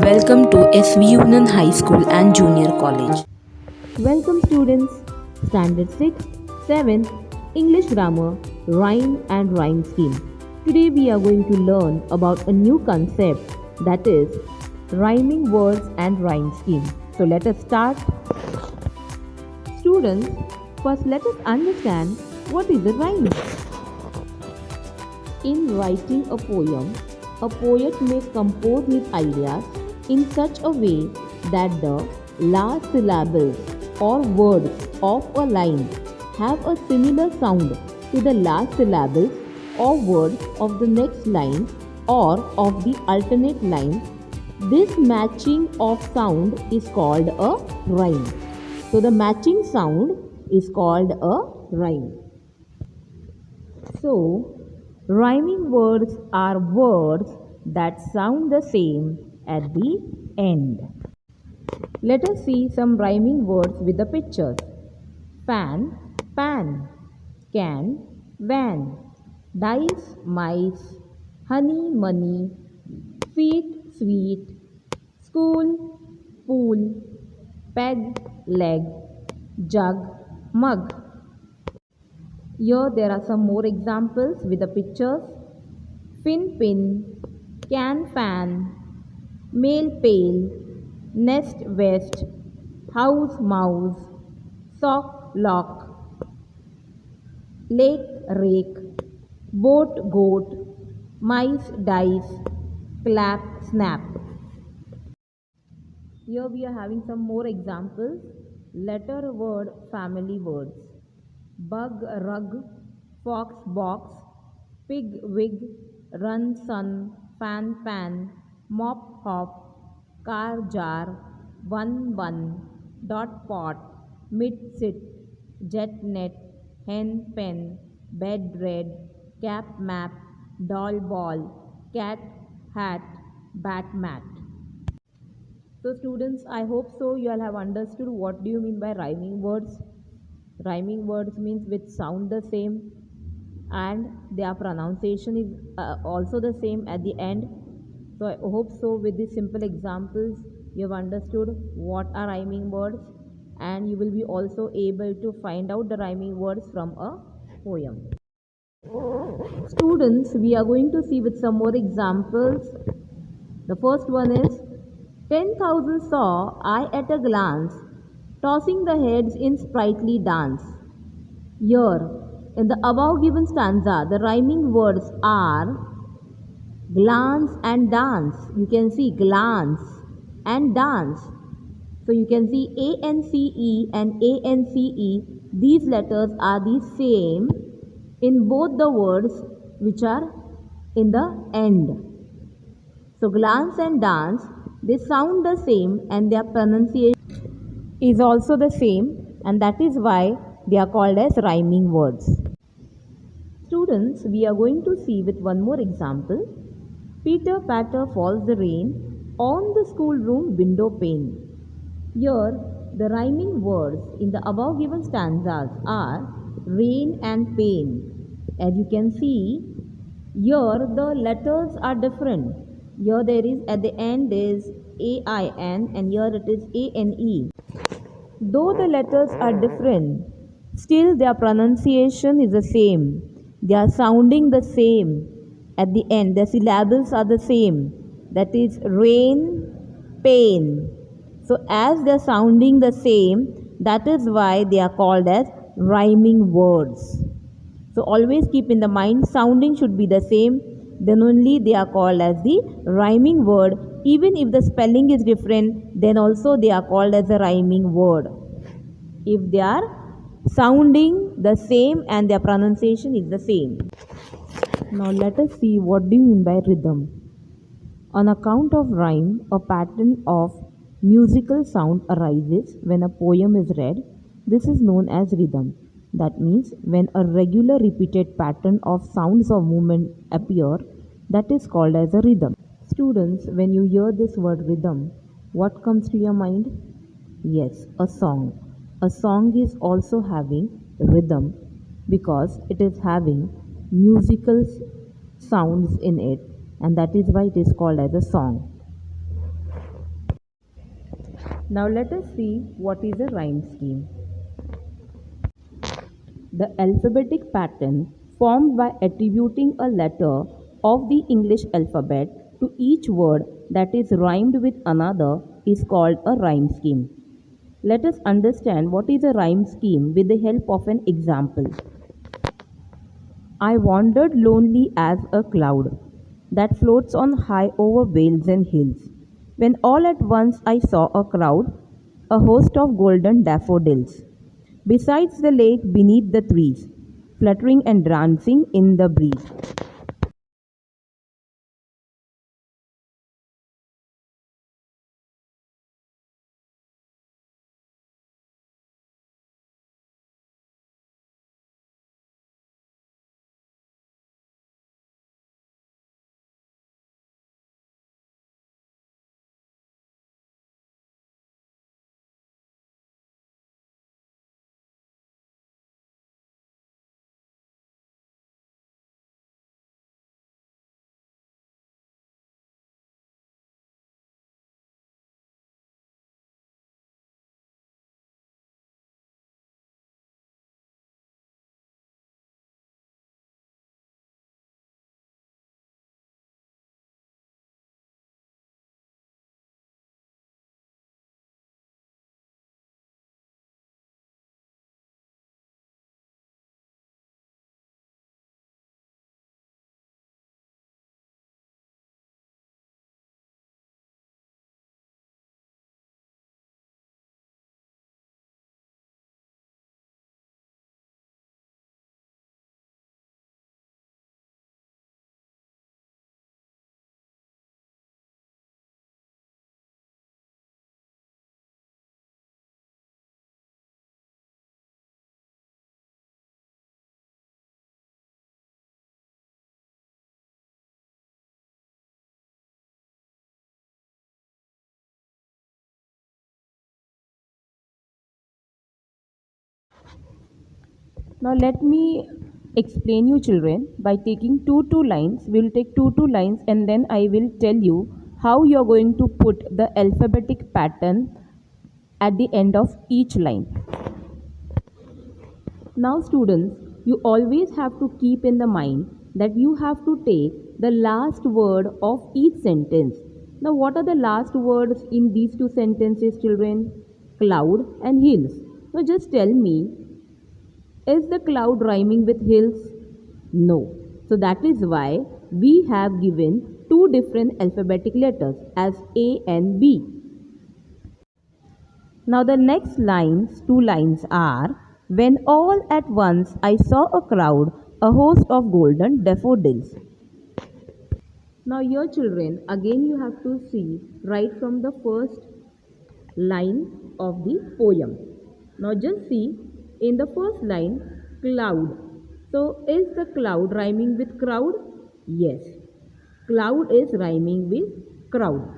Welcome to SV Union High School and Junior College. Welcome students, Standard 6, 7, English Grammar, Rhyme and Rhyme Scheme. Today we are going to learn about a new concept, that is rhyming words and rhyme scheme. So let us start. Students, first let us understand what is a rhyme. In writing a poet may compose his ideas in such a way that the last syllables or words of a line have a similar sound to the last syllables or words of the next line or of the alternate line. This matching of sound is called a rhyme. So the matching sound is called a rhyme. So rhyming words are words that sound the same at the end. Let us see some rhyming words with the pictures. Fan, pan, can, van, dice, mice, honey, money, feet, sweet, school, pool, peg, leg, jug, mug. Here there are some more examples with the pictures. Fin, pin, can, fan, mail, pail, nest, vest, house, mouse, sock, lock, lake, rake, boat, goat, mice, dice, clap, snap. Here we are having some more examples. Letter, word, family words. Bug, rug, fox, box, pig, wig, run, sun, fan, pan, mop, hop, car, jar, bun, dot, pot, mid, sit, jet, net, hen, pen, bed, red, cap, map, doll, ball, cat, hat, bat, mat. So students, I hope so you all have understood what do you mean by rhyming words. Rhyming words means which sound the same and their pronunciation is also the same at the end. So I hope so with these simple examples you have understood what are rhyming words, and you will be also able to find out the rhyming words from a poem. Students, we are going to see with some more examples. The first one is 10,000 saw I at a glance, tossing the heads in sprightly dance. Here, in the above given stanza, the rhyming words are glance and dance. You can see glance and dance. So you can see A-N-C-E and A-N-C-E. These letters are the same in both the words which are in the end. So glance and dance, they sound the same and their pronunciation is also the same, and that is why they are called as rhyming words. Students, we are going to see with one more example. Peter patter falls the rain on the schoolroom window pane. Here, the rhyming words in the above given stanzas are rain and pane. As you can see, here the letters are different. Here there is at the end is A-I-N and here it is A-N-E. Though the letters are different, still their pronunciation is the same. They are sounding the same at the end. The syllables are the same. That is rain, pain. So as they are sounding the same, that is why they are called as rhyming words. So always keep in the mind, sounding should be the same. Then only they are called as the rhyming word. Even if the spelling is different, then also they are called as a rhyming word. If they are sounding the same and their pronunciation is the same. Now let us see what do you mean by rhythm. On account of rhyme, a pattern of musical sound arises when a poem is read. This is known as rhythm. That means when a regular repeated pattern of sounds or movement appear, that is called as a rhythm. Students, when you hear this word rhythm, what comes to your mind? Yes, a song. A song is also having rhythm because it is having musical sounds in it, and that is why it is called as a song. Now let us see what is a rhyme scheme. The alphabetic pattern formed by attributing a letter of the English alphabet to each word that is rhymed with another is called a rhyme scheme. Let us understand what is a rhyme scheme with the help of an example. I wandered lonely as a cloud that floats on high over vales and hills, when all at once I saw a crowd, a host of golden daffodils, besides the lake beneath the trees, fluttering and dancing in the breeze. Now let me explain you children by taking two lines. We will take two lines and then I will tell you how you are going to put the alphabetic pattern at the end of each line. Now students, you always have to keep in the mind that you have to take the last word of each sentence. Now what are the last words in these two sentences children? Cloud and hills. Now just tell me, is the cloud rhyming with hills? No. So that is why we have given two different alphabetic letters as A and B. Now the next lines, two lines are, when all at once I saw a crowd, a host of golden daffodils. Now here children, again you have to see right from the first line of the poem. Now just see in the first line, cloud. So is the cloud rhyming with crowd? Yes. Cloud is rhyming with crowd.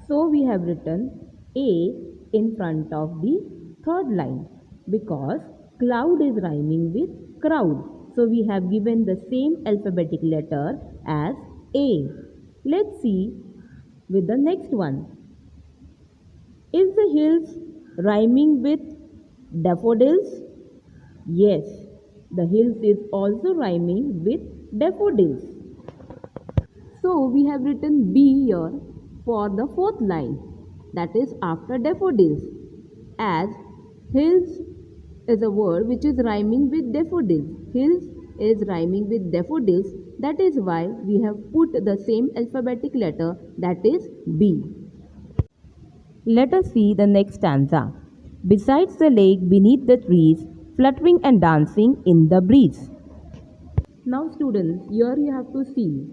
So we have written A in front of the third line because cloud is rhyming with crowd. So we have given the same alphabetic letter as A. Let's see with the next one. Is the hills rhyming with daffodils? Yes, the hills is also rhyming with daffodils. So we have written B here for the fourth line, that is after daffodils, as hills is a word which is rhyming with daffodils. Hills is rhyming with daffodils, that is why we have put the same alphabetic letter, that is B. Let us see the next stanza. Besides the lake beneath the trees, fluttering and dancing in the breeze. Now students, here you have to see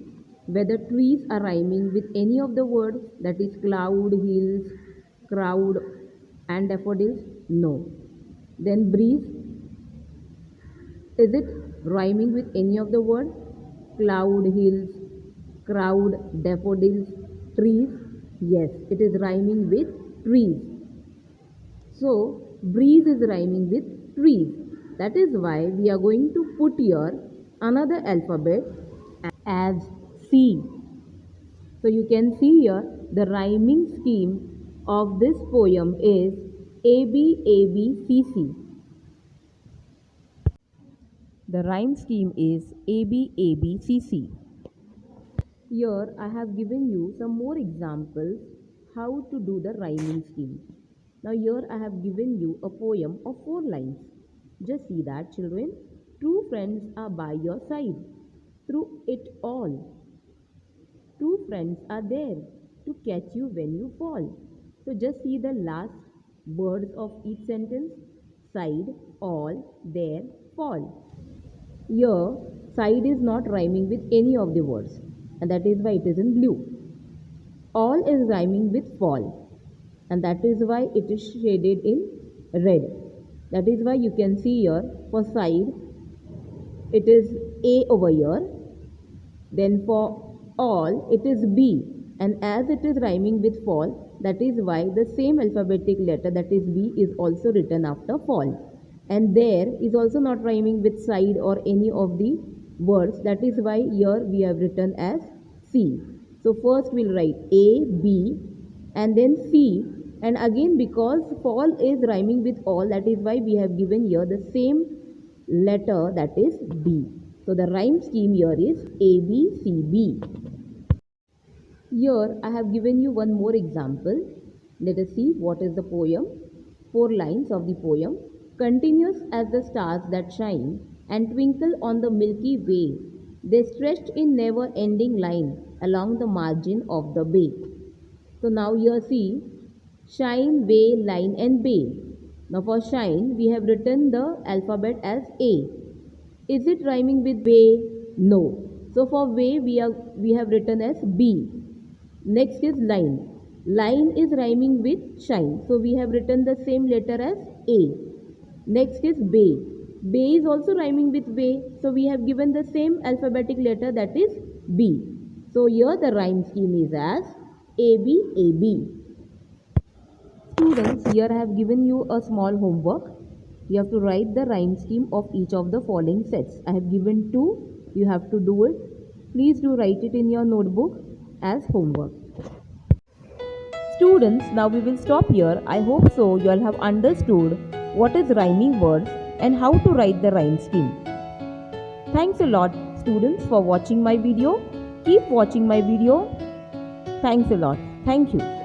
whether trees are rhyming with any of the words, that is cloud, hills, crowd and daffodils. No. Then breeze, is it rhyming with any of the words? Cloud, hills, crowd, daffodils, trees? Yes, it is rhyming with trees. So, breeze is rhyming with trees. That is why we are going to put here another alphabet as C. So, you can see here the rhyming scheme of this poem is ABABCC. The rhyme scheme is ABABCC. Here I have given you some more examples how to do the rhyming scheme. Now here I have given you a poem of 4 lines. Just see that, children. True friends are by your side through it all. True friends are there to catch you when you fall. So just see the last words of each sentence. Side, all, there, fall. Here, side is not rhyming with any of the words, and that is why it is in blue. All is rhyming with fall, and that is why it is shaded in red. That is why you can see here for side, it is A over here. Then for all, it is B. And as it is rhyming with fall, that is why the same alphabetic letter, that is B, is also written after fall. And there is also not rhyming with side or any of the words. That is why here we have written as C. So first we'll write A, B, and then C. And again, because fall is rhyming with all, that is why we have given here the same letter, that is B. So the rhyme scheme here is A, B, C, B. Here I have given you one more example. Let us see what is the poem. 4 lines of the poem. Continuous as the stars that shine and twinkle on the Milky Way, they stretched in never-ending line along the margin of the bay. So now here see, shine, way, line and bay. Now for shine, we have written the alphabet as A. Is it rhyming with way? No. So for way, we have written as B. Next is line. Line is rhyming with shine. So we have written the same letter as A. Next is bay. Bay is also rhyming with way. So we have given the same alphabetic letter, that is B. So here the rhyme scheme is as ABAB. Students, here I have given you a small homework. You have to write the rhyme scheme of each of the following sets. I have given 2. You have to do it. Please do write it in your notebook as homework. Students, now we will stop here. I hope so you all have understood what is rhyming words and how to write the rhyme scheme. Thanks a lot, students, for watching my video. Keep watching my video. Thanks a lot. Thank you.